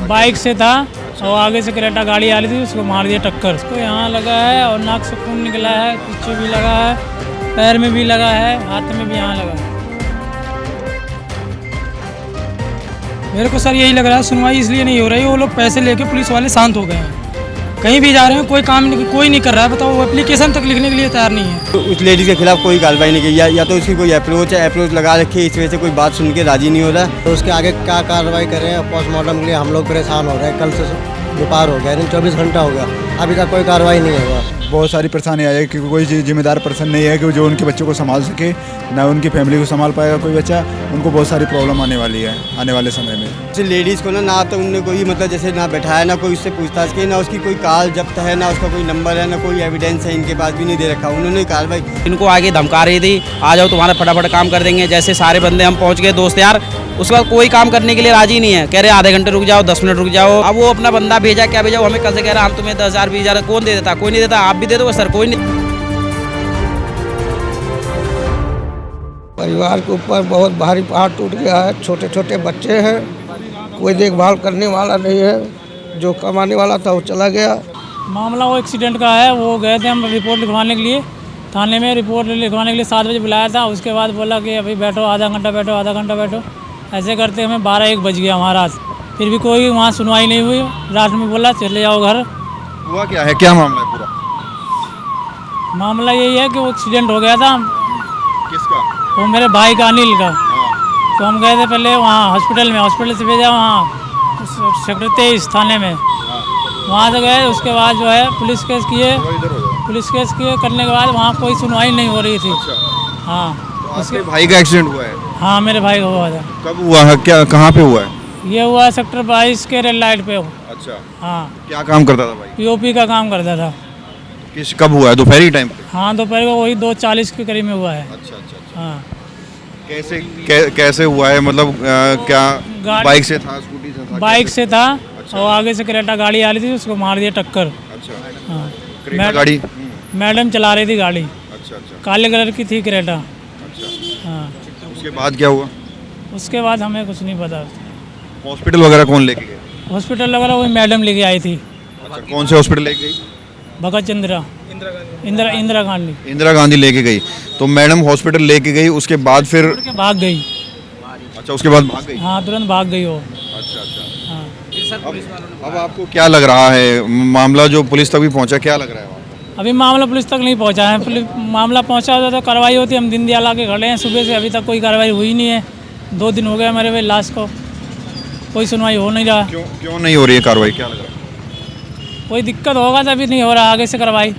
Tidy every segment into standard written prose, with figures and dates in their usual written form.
Bike से था और आगे से क्रेटा गाड़ी आ रही थी, उसको मार दिया टक्कर। उसको यहाँ लगा है और नाक से खून निकला है, पीछे भी लगा है, पैर में भी लगा है, हाथ में भी यहाँ लगा है। मेरे को सर यही लग रहा है सुनवाई इसलिए नहीं हो रही, वो लोग पैसे लेके पुलिस वाले शांत हो गए हैं। कहीं भी जा रहे हैं कोई काम नहीं, कोई नहीं कर रहा है। बताओ वो एप्लीकेशन तक लिखने के लिए तैयार नहीं है। तो उस लेडीज़ के खिलाफ कोई कार्रवाई नहीं की, या तो उसकी कोई अप्रोच लगा रखी है, इस वजह से कोई बात सुन के राजी नहीं हो रहा है। तो उसके आगे क्या कार्रवाई करें, पोस्टमार्टम के लिए हम लोग परेशान हो रहे हैं। कल से दोपहर हो गया, 24 घंटा हो गया, अभी तक कोई कार्रवाई नहीं हुआ। बहुत सारी परेशानी आ जाएगी क्योंकि कोई जिम्मेदार पर्सन नहीं है कि जो उनके बच्चों को संभाल सके, ना उनकी फैमिली को संभाल पाएगा कोई बच्चा। उनको बहुत सारी प्रॉब्लम आने वाली है आने वाले समय में। जैसे लेडीज़ को ना तो उनने कोई मतलब जैसे ना बैठाया, ना कोई उससे पूछताछ की, ना उसकी कोई कार जब्त है, ना उसका कोई नंबर है, ना कोई एविडेंस है, इनके पास भी नहीं दे रखा। उन्होंने कार्रवाई इनको आगे धमका रही थी, आ जाओ तुम्हारा फटाफट काम कर देंगे। जैसे सारे बंदे हम पहुंच गए दोस्त यार, उसके बाद कोई काम करने के लिए राजी नहीं है। कह रहे आधे घंटे रुक जाओ, 10 मिनट रुक जाओ। अब वो अपना बंदा भेजा, क्या भेजा, वो हमें कल से कह रहा हम तुम्हें 10,000 20,000 कौन दे देता, कोई नहीं देता। आप भी दे दो सर, कोई नहीं। परिवार के ऊपर बहुत भारी पहाड़ टूट गया है। छोटे छोटे बच्चे हैं, कोई देखभाल करने वाला नहीं है। जो कमाने वाला था वो चला गया। मामला वो एक्सीडेंट का है। वो गए थे हम रिपोर्ट लिखवाने के लिए थाने में। रिपोर्ट लिखवाने के लिए 7 बजे बुलाया था। उसके बाद बोला कि अभी बैठो, आधा घंटा बैठो। ऐसे करते हमें 12-1 बज गया वहाँ रात। फिर भी कोई वहाँ सुनवाई नहीं हुई। रात में बोला चले जाओ घर। हुआ क्या है, क्या मामला है पूरा? मामला यही है कि वो एक्सीडेंट हो गया था। किसका? वो मेरे भाई का, अनिल का। तो हम गए थे पहले वहाँ हॉस्पिटल में, हॉस्पिटल से भेजा वहाँ सेक्टर 23 थाने में। वहाँ से गए, उसके बाद जो है पुलिस केस किए। करने के बाद वहाँ कोई सुनवाई नहीं हो रही थी। हाँ, तो उसके भाई का एक्सीडेंट हुआ है? हाँ, मेरे भाई का हुआ था। कब हुआ है, क्या कहाँ पे हुआ है? ये हुआ सेक्टर 22 के रेल लाइट पे। अच्छा, हाँ। क्या काम करता था भाई? पीओपी का काम करता था। कब हुआ है, दोपहरी टाइम पे? हाँ, दोपहर को वही 2:40 के करीब में हुआ है। अच्छा। हाँ। कैसे हुआ है, मतलब क्या बाइक से था, स्कूटी से था? बाइक से था। अच्छा। और आगे से क्रेटा गाड़ी आ रही थी, उसको मार दिया टक्कर। अच्छा। हाँ। क्रेटा गाड़ी? मैडम चला रही थी गाड़ी। अच्छा। काले कलर की थी क्रेटा। अच्छा। हाँ। उसके बाद क्या हुआ? उसके बाद हमें कुछ नहीं पता। हॉस्पिटल वगैरह कौन लेके गया? हॉस्पिटल वगैरह वही मैडम लेके आई थी। अच्छा, कौन से हॉस्पिटल लेके गई? भगत चंद्रा, इंदिरा गांधी लेके गई। तो मैडम हॉस्पिटल लेके गई, उसके बाद फिर भाग गई। अच्छा, उसके बाद भाग गई? हाँ, तुरंत भाग गई वो। अच्छा। हाँ। अब आपको क्या लग रहा है, मामला जो पुलिस तक भी पहुंचा, क्या लग रहा है आपको? अभी मामला पुलिस तक नहीं पहुंचा है। मामला पहुंचा होता तो कार्रवाई होती। हम दिन दयाल आके खड़े हैं सुबह से, अभी तक कोई कार्रवाई हुई नहीं है। 2 दिन हो गए हमारे भाई लाश को, कोई सुनवाई हो नहीं रहा। क्यों नहीं हो रही है कार्रवाई, क्या लग रहा है? कोई दिक्कत होगा तभी नहीं हो रहा आगे से कार्रवाई।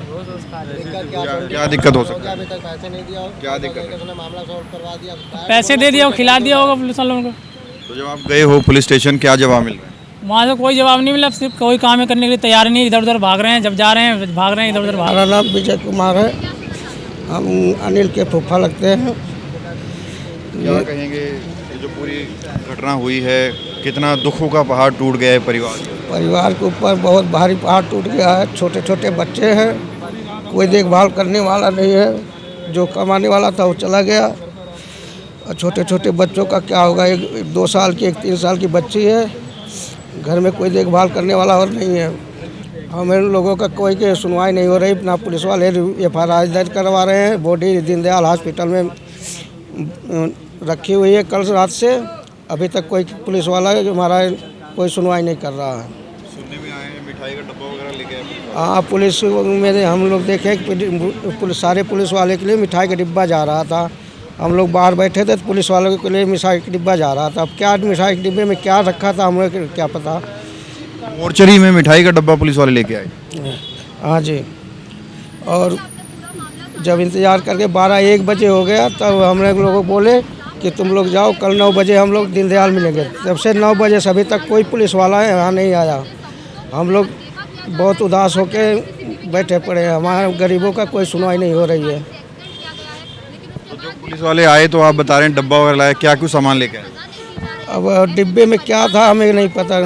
क्या दिक्कत हो सकती है? अभी तक पैसे नहीं दिया, क्या दिक्कत है? उसने मामला सॉल्व करवा दिया। पैसे दे दिया, खिला दिया होगा पुलिस वालों को। तो जब आप गए हो पुलिस स्टेशन, क्या जवाब मिल रहा है? वहाँ से कोई जवाब नहीं मिला। सिर्फ कोई काम करने के लिए तैयार नहीं, इधर उधर भाग रहे हैं। जब जा रहे हैं भाग रहे हैं, इधर उधर भाग। हमारा नाम विजय कुमार है। हम अनिल के फूफा लगते हैं। क्या कहेंगे, ये जो पूरी घटना हुई है, कितना दुखों का पहाड़ टूट गया है परिवार के ऊपर बहुत भारी पहाड़ टूट गया है। छोटे छोटे बच्चे हैं, कोई देखभाल करने वाला नहीं है। जो कमाने वाला था वो चला गया। और छोटे छोटे बच्चों का क्या होगा, एक 2 साल की, एक 3 साल की बच्ची है। घर में कोई देखभाल करने वाला और नहीं है। हमें लोगों का कोई की सुनवाई नहीं हो रही। ना पुलिस वाले FIR दर्ज करवा रहे हैं। बॉडी दीनदयाल हॉस्पिटल में रखी हुई है कल रात से। अभी तक कोई पुलिस वाला हमारा कोई सुनवाई नहीं कर रहा है। सुनने में आए हैं मिठाई का डब्बा वगैरह लेके आए? हाँ, पुलिस में हम लोग देखे कि सारे पुलिस वाले के लिए मिठाई का डिब्बा जा रहा था। हम लोग बाहर बैठे थे तो पुलिस वालों के लिए मिठाई का डिब्बा जा रहा था। अब क्या मिठाई के डिब्बे में क्या रखा था हमें क्या पता। मोर्चरी में मिठाई का डब्बा पुलिस वाले लेके आए? हाँ जी। और जब इंतज़ार करके 12-1 बजे हो गया तब हम लोगों को बोले कि तुम लोग जाओ, कल 9 बजे हम लोग दीनदयाल मिलेंगे। तब से 9 बजे से अभी तक कोई पुलिस वाला यहाँ नहीं आया। हम लोग बहुत उदास होके बैठे पड़े हैं। हमारे गरीबों का कोई सुनवाई नहीं हो रही है। तो जो पुलिस वाले आए तो आप बता रहे हैं डब्बा वगैरह लाया, क्या कुछ सामान लेके आए? अब डिब्बे में क्या था हमें नहीं पता।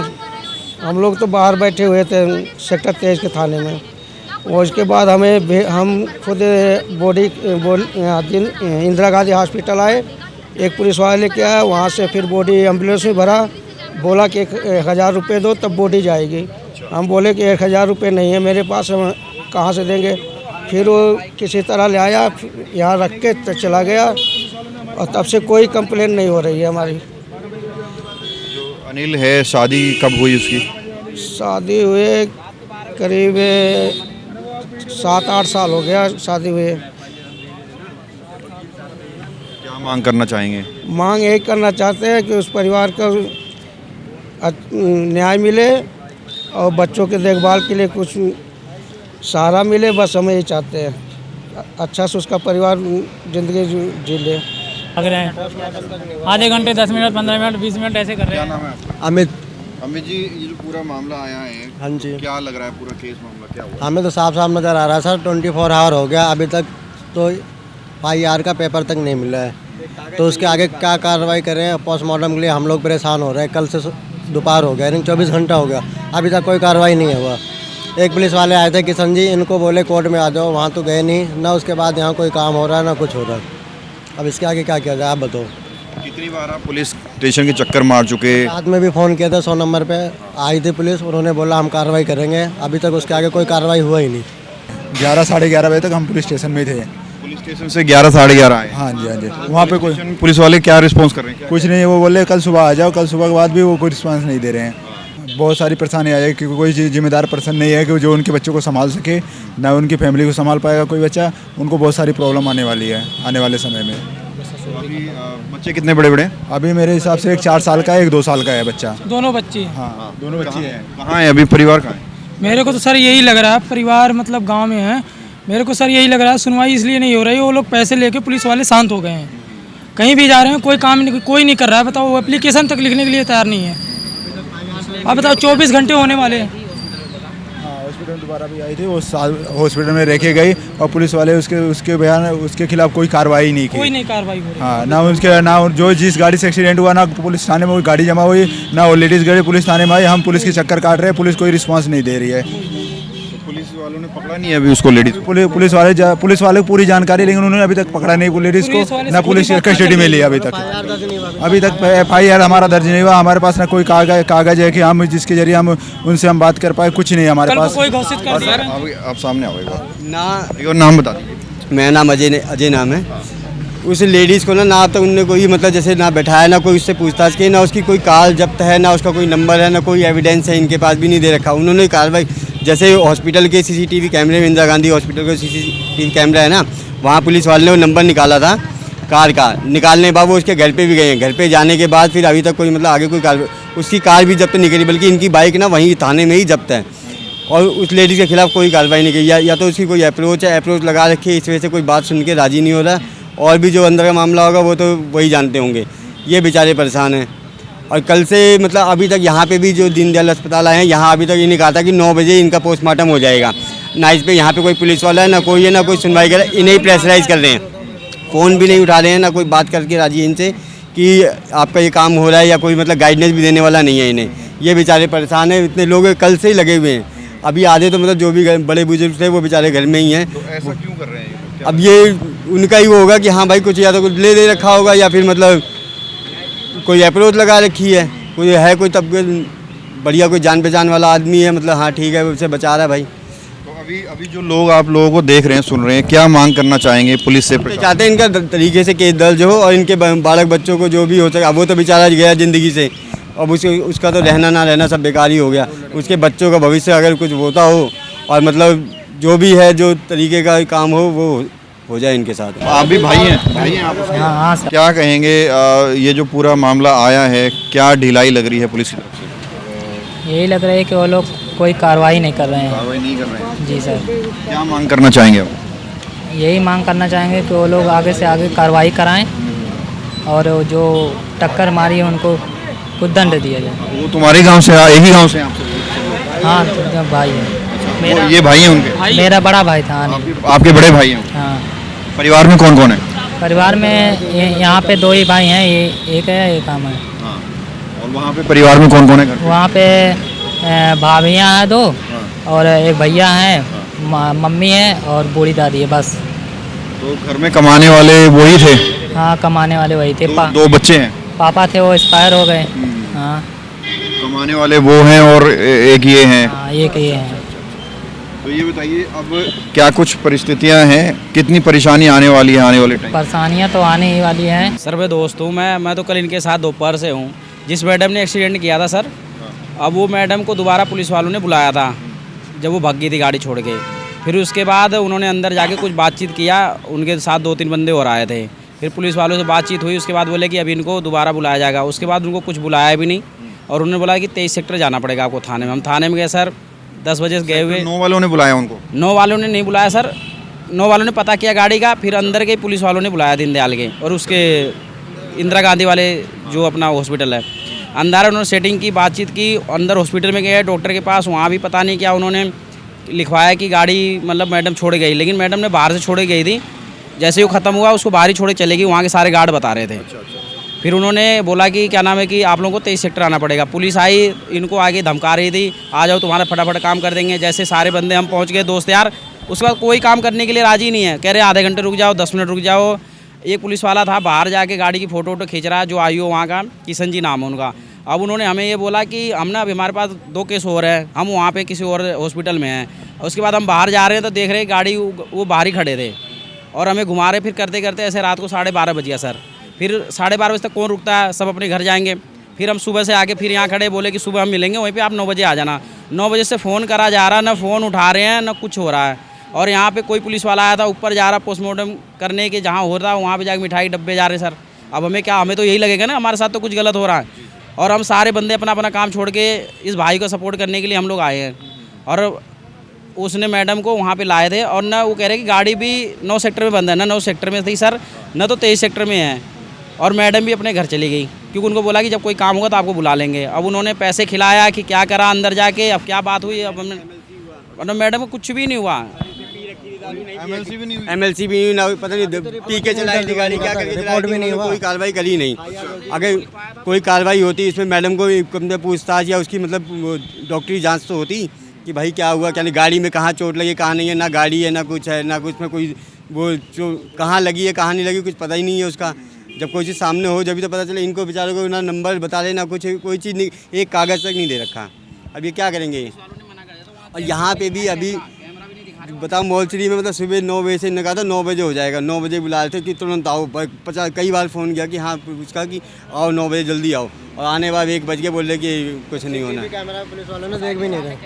हम लोग तो बाहर बैठे हुए थे सेक्टर 23 के थाने में। और उसके बाद हम खुद बॉडी इंदिरा गांधी हॉस्पिटल आए। एक पुलिस वाला लेके आया, वहाँ से फिर बॉडी एम्बुलेंस में भरा बोला कि 1000 रुपये दो तब बॉडी जाएगी। हम बोले कि 1000 रुपये नहीं है मेरे पास, हम कहाँ से देंगे। फिर वो किसी तरह ले आया, यहाँ रख के तो चला गया और तब से कोई कंप्लेन नहीं हो रही है हमारी। जो अनिल है, शादी कब हुई उसकी? शादी हुए करीब 7-8 साल हो गया शादी हुए। क्या मांग करना चाहेंगे? मांग यही करना चाहते हैं कि उस परिवार को न्याय मिले और बच्चों के देखभाल के लिए कुछ सहारा मिले, बस हम यही चाहते हैं। अच्छा से उसका परिवार ज़िंदगी जी ले। लग रहे हैं आधे घंटे, 10 मिनट, 15 मिनट, 20 मिनट ऐसे कर रहे क्या हैं। नाम है आपका? अमित। अमित जी, ये जो पूरा मामला आया है, हाँ जी। क्या लग रहा है पूरा केस मामला क्या हुआ? हमें तो साफ साफ नज़र आ रहा है सर, 24 आवर हो गया अभी तक तो FIR का पेपर तक नहीं मिला है। तो उसके आगे क्या कार्रवाई करें, पोस्टमार्टम के लिए हम लोग परेशान हो रहे हैं। कल से दोपहर हो गया, यानी 24 घंटा हो गया, अभी तक कोई कार्रवाई नहीं हुआ। एक पुलिस वाले आए थे किशन जी, इनको बोले कोर्ट में आ जाओ, वहाँ तो गए नहीं ना। उसके बाद यहाँ कोई काम हो रहा है ना कुछ हो रहा है। अब इसके आगे क्या किया जाए आप बताओ। कितनी बार आप पुलिस स्टेशन के चक्कर मार चुके? रात में भी फ़ोन किया था, 100 नंबर पे आई थी पुलिस, उन्होंने बोला हम कार्रवाई करेंगे। अभी तक उसके आगे कोई कार्रवाई हुआ ही नहीं। 11 साढ़े 11 बजे तक हम पुलिस स्टेशन में थे। पुलिस स्टेशन से 11 साढ़े 11 आए? हाँ जी, हाँ जी। वहाँ पे कोई पुलिस वाले क्या रिस्पॉन्स कर रहे हैं? कुछ नहीं, वो बोले कल सुबह आ जाओ। कल सुबह के बाद भी वो कोई रिस्पांस नहीं दे रहे हैं। बहुत सारी परेशानी आ जाएगी क्योंकि कोई जिम्मेदार पर्सन नहीं है कि जो उनके बच्चों को संभाल सके, ना उनकी फैमिली को संभाल पाएगा कोई बच्चा। उनको बहुत सारी प्रॉब्लम आने वाली है आने वाले समय में। तो अभी बच्चे कितने बड़े बड़े? अभी मेरे हिसाब से एक 4 साल का है, एक 2 साल का है बच्चा। दोनों बच्चे हैं। हाँ, दोनों बच्चे हैं। कहाँ है अभी परिवार? कहाँ है? मेरे को तो सर यही लग रहा है, परिवार मतलब गांव में है। मेरे को सर यही लग रहा है, सुनवाई इसलिए नहीं हो रही, वो लोग पैसे लेके पुलिस वाले शांत हो गए हैं। कहीं भी जा रहे हैं, कोई काम नहीं, कोई नहीं कर रहा है। बताओ, वो एप्लीकेशन तक लिखने के लिए तैयार नहीं है। अब बताओ 24 घंटे होने वाले हैं। हॉस्पिटल में दोबारा भी आई थी, वो हॉस्पिटल में रखे गई और पुलिस वाले उसके बयान उसके खिलाफ कोई कार्रवाई नहीं की। कोई नहीं कार्रवाई हो रही। हाँ, ना जो जिस गाड़ी से एक्सीडेंट हुआ, ना पुलिस थाने में कोई गाड़ी जमा हुई, ना वो लेडीज़ गाड़ी पुलिस थाने में आई। हम पुलिस के चक्कर काट रहे हैं, पुलिस कोई रिस्पांस नहीं दे रही है। पुलिस वालों ने पकड़ा नहीं है अभी उसको, लेडीज? पुलिस वाले को पूरी जानकारी, लेकिन उन्होंने अभी तक पकड़ा नहीं लेडीज़ को, ना पुलिस कस्टडी में लिया अभी तक। FIR हमारा दर्ज नहीं हुआ। हमारे पास ना कोई कागज है कि हम जिसके जरिए हम उनसे हम बात कर पाए, कुछ नहीं है हमारे पास। कोई घोषित कर दिया। आप सामने आओ ना। एक और नाम बता दीजिए। मेरा नाम अजय नाम है। उस लेडीज़ को ना तक उनने कोई मतलब जैसे ना बैठाया, ना कोई उससे पूछताछ की, ना उसकी कोई काल जब्त है, ना उसका कोई नंबर है, ना कोई एविडेंस है, इनके पास भी नहीं दे रखा। उन्होंने कार्रवाई जैसे हॉस्पिटल के CCTV कैमरे में, इंदिरा गांधी हॉस्पिटल का CCTV कैमरा है ना, वहाँ पुलिस वाले ने वो नंबर निकाला था कार का। निकालने के बाद वो उसके घर पे भी गए हैं। घर पे जाने के बाद फिर अभी तक कोई मतलब आगे कोई उसकी कार भी जब्त नहीं करी, बल्कि इनकी बाइक ना वहीं थाने में ही जब्त है। और उस लेडीज़ के खिलाफ कोई कार्रवाई नहीं की। या तो उसकी कोई अप्रोच लगा रखी है, इस वजह से कोई बात सुन के राज़ी नहीं हो रहा। और भी जो अंदर का मामला होगा वो तो वही जानते होंगे। ये बेचारे परेशान हैं। और कल से मतलब अभी तक यहाँ पे भी जो दीनदयाल अस्पताल आए हैं, यहाँ अभी तक इन्हें कहा था कि 9 बजे इनका पोस्टमार्टम हो जाएगा। ना इस पर यहाँ पे कोई पुलिस वाला है, ना कोई है, ना कोई सुनवाई करे। इन्हें प्रेशराइज़ कर रहे हैं, फ़ोन भी नहीं उठा रहे हैं, ना कोई बात करके राजी है इनसे कि आपका ये काम हो रहा है, या कोई मतलब गाइडेंस भी देने वाला नहीं है इन्हें। ये बेचारे परेशान हैं। इतने लोग कल से ही लगे हुए हैं। अभी आधे तो मतलब जो भी बड़े बुजुर्ग थे वो बेचारे घर में ही हैं। तो ऐसा क्यों कर रहे हैं? अब ये उनका ही वो होगा कि हाँ भाई कुछ या तो कुछ ले दे रखा होगा, या फिर मतलब कोई अप्रोच लगा रखी है, कोई है, कोई तब बढ़िया कोई जान पहचान वाला आदमी है, मतलब हाँ ठीक है उससे बचा रहा है भाई। तो अभी जो लोग आप लोगों को देख रहे हैं, सुन रहे हैं, क्या मांग करना चाहेंगे पुलिस से? चाहते हैं इनका तरीके से केस दर्ज हो और इनके बालक बच्चों को जो भी हो सके। अब वो तो बेचारा गया ज़िंदगी से, अब उसका तो रहना ना रहना सब बेकार ही हो गया। उसके बच्चों का भविष्य अगर कुछ होता हो और मतलब जो भी है जो तरीके का काम हो वो जाए इनके साथ। आप भी भाई हैं आप उसके? हाँ। क्या कहेंगे ये जो पूरा मामला आया है, क्या ढिलाई लग रही है पुलिस की तरफ से? यही लग रहा है कि वो लोग कोई कार्रवाई नहीं कर रहे हैं। कार्रवाई नहीं कर रहे हैं? जी सर। क्या मांग करना चाहेंगे आप? यही मांग करना चाहेंगे कि वो लोग आगे से आगे कार्रवाई कराएं और जो टक्कर मारी है उनको कुछ दंड दिया जाए। वो तुम्हारे गांव से, एक ही गांव से आपसे? हाँ, तो भाई है ये भाई हैं उनके? मेरा बड़ा भाई था। आपके बड़े भाई हैं? हाँ। परिवार में कौन कौन है? परिवार में यहाँ पे 2 ही भाई हैं, ये एक है, एक हम है। हाँ। और वहाँ पे परिवार में कौन कौन है? वहाँ पे भाभियाँ हैं 2 और एक भैया हैं, मम्मी है और बूढ़ी दादी है, बस। तो घर में कमाने वाले वही थे? हाँ, कमाने वाले वही थे। 2 बच्चे हैं? पापा थे वो एक्सपायर हो गए। हाँ। कमाने वाले वो हैं और एक ये हैं। हाँ एक ये है। तो ये बताइए अब क्या कुछ परिस्थितियां हैं, कितनी परेशानी आने वाली है आने वाले टाइम? परेशानियाँ तो आने ही वाली हैं। सर मैं दोस्त हूँ, मैं तो कल इनके साथ दोपहर से हूँ। जिस मैडम ने एक्सीडेंट किया था सर, अब वो मैडम को दोबारा पुलिस वालों ने बुलाया था जब वो भाग गई थी गाड़ी छोड़ के। फिर उसके बाद उन्होंने अंदर जाके कुछ बातचीत किया, उनके साथ 2-3 बंदे और आए थे। फिर पुलिस वालों से बातचीत हुई, उसके बाद बोले कि अब इनको दोबारा बुलाया जाएगा। उसके बाद उनको कुछ बुलाया भी नहीं और उन्होंने बोला कि 23 सेक्टर जाना पड़ेगा आपको थाने में। हम थाने में गए सर, 10 बजे गए हुए। 9 वालों ने बुलाया उनको? 9 वालों ने नहीं बुलाया सर, 9 वालों ने पता किया गाड़ी का, फिर अंदर के पुलिस वालों ने बुलाया दीनदयाल के और उसके इंदिरा गांधी वाले जो अपना हॉस्पिटल है अंदर उन्होंने सेटिंग की, बातचीत की। अंदर हॉस्पिटल में गए डॉक्टर के पास, वहाँ भी पता नहीं क्या उन्होंने लिखवाया कि गाड़ी मतलब मैडम छोड़ गई, लेकिन मैडम ने बाहर से छोड़े गई थी। जैसे ही वो ख़त्म हुआ उसको बाहर ही छोड़े चलेगी, वहाँ के सारे गार्ड बता रहे थे। फिर उन्होंने बोला कि क्या नाम है कि आप लोगों को 23 सेक्टर आना पड़ेगा। पुलिस आई, इनको आगे धमका रही थी, आ जाओ तुम्हारा फटाफट काम कर देंगे। जैसे सारे बंदे हम पहुँच गए दोस्त यार, उसके बाद कोई काम करने के लिए राजी नहीं है। कह रहे आधे घंटे रुक जाओ, 10 मिनट रुक जाओ। एक पुलिस वाला था बाहर जाके गाड़ी की फ़ोटो खींच रहा है, जो आई हो वहाँ का, किशन जी नाम है उनका। अब उन्होंने हमें ये बोला कि हम ना अभी हमारे पास 2 केस और है, हम वहाँ पे किसी और हॉस्पिटल में हैं। उसके बाद हम बाहर जा रहे हैं तो देख रहे हैं गाड़ी वो बाहर ही खड़े थे और हमें घुमा रहे। फिर करते करते ऐसे रात को 12:30 बज गया सर। फिर 12:30 बजे तक कौन रुकता है, सब अपने घर जाएंगे। फिर हम सुबह से आके फिर यहाँ खड़े, बोले कि सुबह हम मिलेंगे वहीं पे, आप 9 बजे आ जाना। 9 बजे से फ़ोन करा जा रहा है, ना फ़ोन उठा रहे हैं, ना कुछ हो रहा है। और यहाँ पे कोई पुलिस वाला आया था, ऊपर जा रहा पोस्टमार्टम करने के, जहाँ हो रहा है वहाँ पे जाके मिठाई डब्बे जा रहे सर। अब हमें क्या, हमें तो यही लगेगा ना हमारे साथ तो कुछ गलत हो रहा है। और हम सारे बंदे अपना अपना काम छोड़ के इस भाई को सपोर्ट करने के लिए हम लोग आए हैं। और उसने मैडम को वहाँ पे लाए थे और ना वो कह रहे कि गाड़ी भी 9 सेक्टर में बंद है, ना 9 सेक्टर में थी सर, ना तो 23 सेक्टर में है। और मैडम भी अपने घर चली गई क्योंकि उनको बोला कि जब कोई काम होगा तो आपको बुला लेंगे। अब उन्होंने पैसे खिलाया कि क्या करा अंदर जाके, अब क्या बात हुई, अब हमने मैडम को कुछ भी नहीं हुआ। MLC भी नहीं ना, पता नहीं पी के चलाई थी गाड़ी, क्या करके रिपोर्ट भी नहीं हुआ, कोई कार्रवाई करी नहीं। अगर कोई कार्रवाई होती इसमें मैडम को पूछताछ या उसकी मतलब डॉक्टरी जांच तो होती कि भाई क्या हुआ, क्या नहीं, गाड़ी में कहाँ चोट लगी, कहाँ नहीं है, ना गाड़ी है ना कुछ है, ना कुछ में कोई वो जो कहाँ लगी है कहाँ नहीं लगी, कुछ पता ही नहीं है उसका। जब कोई चीज़ सामने हो जब तो पता चले। इनको बेचारों को ना नंबर बता रहे ना कुछ, कोई चीज़ नहीं, एक कागज़ तक नहीं दे रखा। अब ये क्या करेंगे? और यहाँ पे भी अभी बताओ मोलचरी में मतलब सुबह 9 बजे से कहा था 9 बजे हो जाएगा, 9 बजे बुलाए थे कि तुरंत आओ। 50 कई बार फ़ोन किया कि हाँ उसका कि आओ 9 बजे जल्दी आओ, और आने बाद 1 बज के बोल रहे कि कुछ नहीं होना। कैमरा पुलिस वालों ने देख भी नहीं रहे,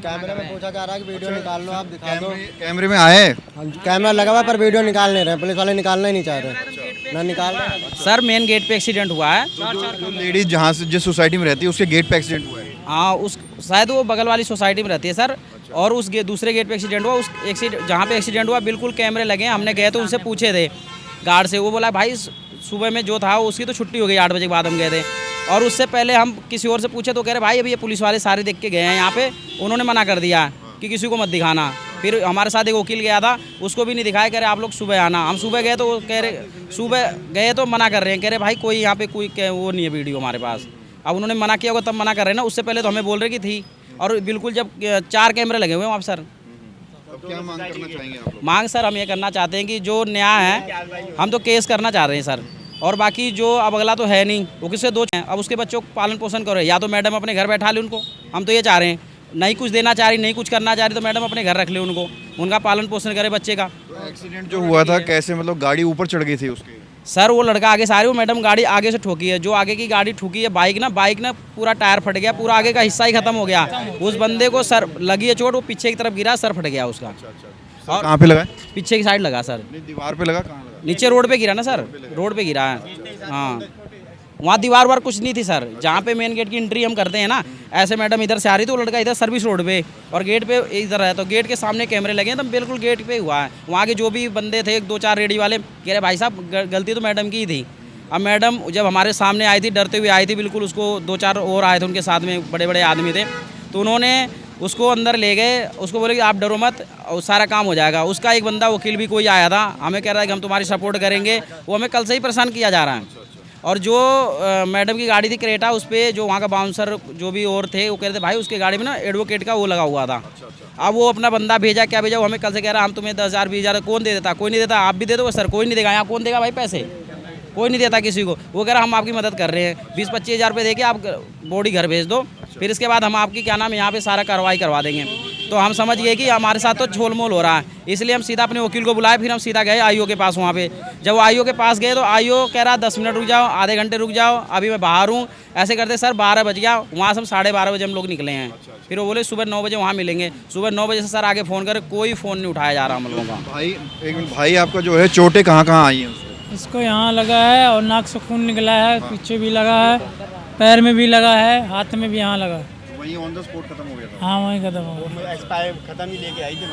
कैमरे में पूछा जा रहा है कि वीडियो निकाल लो, आप दिखा दो। कैमरे में आए? कैमरा लगा हुआ पर वीडियो निकाल नहीं रहे, पुलिस वाले निकालना ही नहीं चाह रहे, ना निकाल रहे। सर मेन गेट पे एक्सीडेंट हुआ है। जो लेडीज जहाँ से जिस सोसाइटी में रहती है उसके गेट पे एक्सीडेंट हुआ है? हाँ, उस शायद वो बगल वाली सोसाइटी में रहती है सर। और उस दूसरे गेट पे एक्सीडेंट हुआ, उस जहाँ पे एक्सीडेंट हुआ बिल्कुल कैमरे लगे हैं। हमने गए तो उनसे पूछे थे गार्ड से, वो बोला भाई सुबह में जो था उसकी तो छुट्टी हो गई, 8 बजे के बाद हम गए थे। और उससे पहले हम किसी और से पूछे तो कह रहे भाई अभी ये पुलिस वाले सारे देख के गए हैं यहाँ पे, उन्होंने मना कर दिया कि किसी को मत दिखाना। फिर हमारे साथ एक वकील गया था, उसको भी नहीं दिखाया, कह रहे आप लोग सुबह आना। हम सुबह गए तो कह रहे, सुबह गए तो मना कर रहे हैं, कह रहे भाई कोई यहाँ पे कोई वो नहीं है वीडियो हमारे पास। अब उन्होंने मना किया होगा तब मना कर रहे हैं ना, उससे पहले तो हमें बोल रहे कि थी। और बिल्कुल जब 4 कैमरे लगे हुए हैं वहाँ पर सर। अब क्या मांग करना चाहेंगे आप लोग? मांग सर हम ये करना चाहते हैं कि जो न्याय है, हम तो केस करना चाह रहे हैं सर। और बाकी जो अब अगला तो है नहीं, वो किससे 2 हैं, अब उसके बच्चों को पालन पोषण करो, या तो मैडम अपने घर बैठा ले उनको, हम तो ये चाह रहे हैं। नहीं कुछ देना चाह रही, नहीं कुछ करना चाह रही, तो मैडम अपने घर रख ले उनको, उनका पालन पोषण करे बच्चे का। एक्सीडेंट जो हुआ था कैसे, मतलब गाड़ी ऊपर चढ़ गई थी उसके? सर वो लड़का आगे से आ रही है, मैडम गाड़ी आगे से ठोकी है, जो आगे की गाड़ी ठुकी है बाइक ना पूरा टायर फट गया, पूरा आगे का हिस्सा ही खत्म हो गया। उस बंदे को सर लगी है चोट, वो पीछे की तरफ गिरा, सर फट गया उसका। और कहाँ पे लगा? पीछे की साइड लगा सर। दीवार पे लगा? कहाँ लगा? नीचे रोड पे गिरा ना सर, रोड पे गिरा है। हाँ, वहाँ दीवार वार कुछ नहीं थी सर, जहाँ पे मेन गेट की एंट्री हम करते हैं ना, ऐसे मैडम इधर से आ रही थी, वो लड़का इधर सर्विस रोड पे, और गेट पे इधर है, तो गेट के सामने कैमरे लगे हैं, तो बिल्कुल गेट पे हुआ है। वहाँ के जो भी बंदे थे, 2-4 रेडी वाले, कह रहे भाई साहब गलती तो मैडम की ही थी। अब मैडम जब हमारे सामने आई थी, डरते हुए आई थी बिल्कुल, उसको 2-4 और आए थे उनके साथ में, बड़े बड़े आदमी थे, तो उन्होंने उसको अंदर ले गए, उसको बोले कि आप डरो मत, सारा काम हो जाएगा। उसका एक बंदा वकील भी कोई आया था, हमें कह रहा है कि हम तुम्हारी सपोर्ट करेंगे, वो हमें कल से ही परेशान किया जा रहा है। और जो मैडम की गाड़ी थी क्रेटा, उस पर जो वहाँ का बाउंसर जो भी और थे, वो कह रहे थे भाई उसकी गाड़ी में ना एडवोकेट का वो लगा हुआ था। अब वो अपना बंदा भेजा, क्या भेजा, वो हमें कल से कह रहा है हम तुम्हें 10,000 20,000 कौन दे देता, कोई नहीं देता, आप भी दे दो सर, कोई नहीं देगा, यहाँ कौन देगा भाई पैसे, कोई नहीं देता किसी को। वो कह रहा हम आपकी मदद कर रहे हैं, 20-25 हज़ार रुपये देके आप बॉडी घर भेज दो, फिर इसके बाद हम आपकी क्या नाम यहाँ पे सारा कार्रवाई करवा देंगे। तो हम समझ गए कि हमारे साथ तो झोलमोल हो रहा है, इसलिए हम सीधा अपने वकील को बुलाए, फिर हम सीधा गए आईओ के पास। वहाँ पे जब आईओ के पास गए तो आईओ कह रहा 10 मिनट रुक जाओ, आधे घंटे रुक जाओ, अभी मैं बाहर हूँ। ऐसे करते सर 12 बज गया, वहाँ से हम 12:30 बजे हम लोग निकले हैं। फिर वो बोले सुबह 9 बजे वहाँ मिलेंगे। सुबह 9 बजे से सर आगे फ़ोन करे, कोई फ़ोन नहीं उठाया जा रहा हम लोगों का। भाई एक मिनट, भाई आपका जो है चोटें कहाँ कहाँ आई हैं उसको? इसको यहाँ लगा है और नाक से खून निकला है, पीछे भी लगा है, पैर में भी लगा है, हाथ में भी यहाँ लगा है। वहीं ऑन द स्पॉट खत्म हो गया था? हाँ वहीं खत्म हो गया। एक्सपायर खत्म ही लेके आई थी।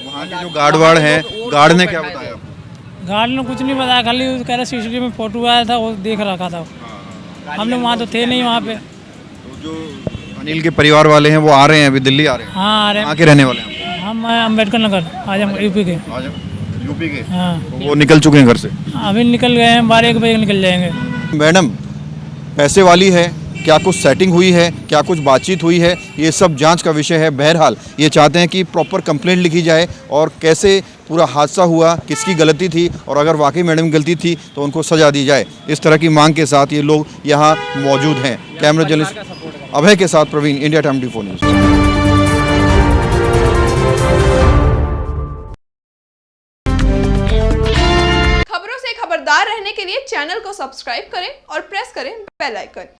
वहाँ के जो गार्ड वार्ड हैं, गार्ड ने क्या बताया आपको? गार्ड ने कुछ नहीं बताया, खाली कह रहा CCTV में फ़ोटो आया था, वो देख रखा था। हम लोग वहाँ तो थे नहीं वहाँ पे। तो जो अनिल के परिवार वाले हैं वो आ रहे हैं, अभी दिल्ली आ रहे हैं? हाँ आ रहे कहाँ के रहने वाले हैं? हम अम्बेडकर नगर आजम यूपी के। यूपी के? हाँ तो वो निकल चुके हैं घर से? अभी निकल गए हैं, 12-1 बजे निकल जाएंगे। मैडम पैसे वाली है, क्या कुछ सेटिंग हुई है, क्या कुछ बातचीत हुई है, ये सब जांच का विषय है। बहरहाल ये चाहते हैं कि प्रॉपर कंप्लेंट लिखी जाए और कैसे पूरा हादसा हुआ, किसकी गलती थी, और अगर वाकई मैडम की गलती थी तो उनको सजा दी जाए। इस तरह की मांग के साथ ये लोग यहाँ मौजूद हैं। कैमरा जर्नलिस्ट अभय के साथ प्रवीण, इंडिया टाइम 24 न्यूज़। खबरों से खबरदार रहने के लिए चैनल को सब्सक्राइब करें और प्रेस करें बेल आइकन।